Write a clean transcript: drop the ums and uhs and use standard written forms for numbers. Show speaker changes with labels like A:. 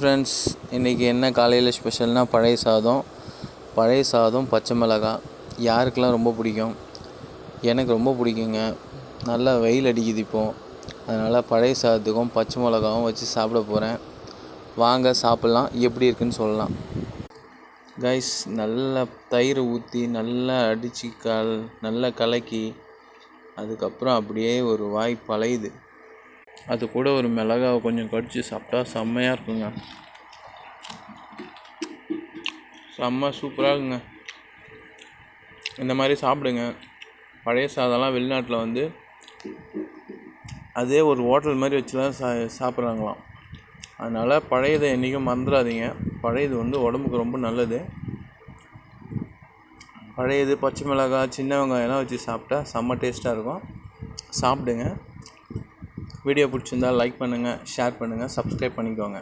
A: Friends, இன்றைக்கி என்ன காலையில் ஸ்பெஷல்னால் பழைய சாதம் பச்சை மிளகாய். யாருக்கெல்லாம் ரொம்ப பிடிக்கும்? எனக்கு ரொம்ப பிடிக்குங்க. நல்லா வெயில் அடிக்குது இப்போது, அதனால் பழைய சாதத்துக்கும் பச்சை மிளகாவும் வச்சு சாப்பிட போகிறேன். வாங்க சாப்பிட்லாம், எப்படி இருக்குன்னு சொல்லலாம். கைஸ், நல்லா தயிர் ஊற்றி நல்லா அடித்து நல்லா கலக்கி அதுக்கப்புறம் அப்படியே ஒரு வாய் பழையுது. அது கூட ஒரு மிளகாவை கொஞ்சம் கடிச்சு சாப்பிட்டா செம்மையாக இருக்குங்க. செம்ம சூப்பராக இருக்குங்க. இந்த மாதிரி சாப்பிடுங்க. பழைய சாதம்லாம் வெளிநாட்டில் அதே ஒரு ஹோட்டல் மாதிரி வச்சுலாம் சாப்பிட்றாங்களாம். அதனால் பழையதை என்றைக்கும் மறந்துடாதீங்க. பழையது உடம்புக்கு ரொம்ப நல்லது. பழையது பச்சை மிளகாய், சின்ன வெங்காயம்லாம் வச்சு சாப்பிட்டா செம்ம டேஸ்ட்டாக இருக்கும். சாப்பிடுங்க. வீடியோ பிடிச்சிருந்தால் லைக் பண்ணுங்கள், ஷேர் பண்ணுங்கள், சப்ஸ்கிரைப் பண்ணிக்கோங்க.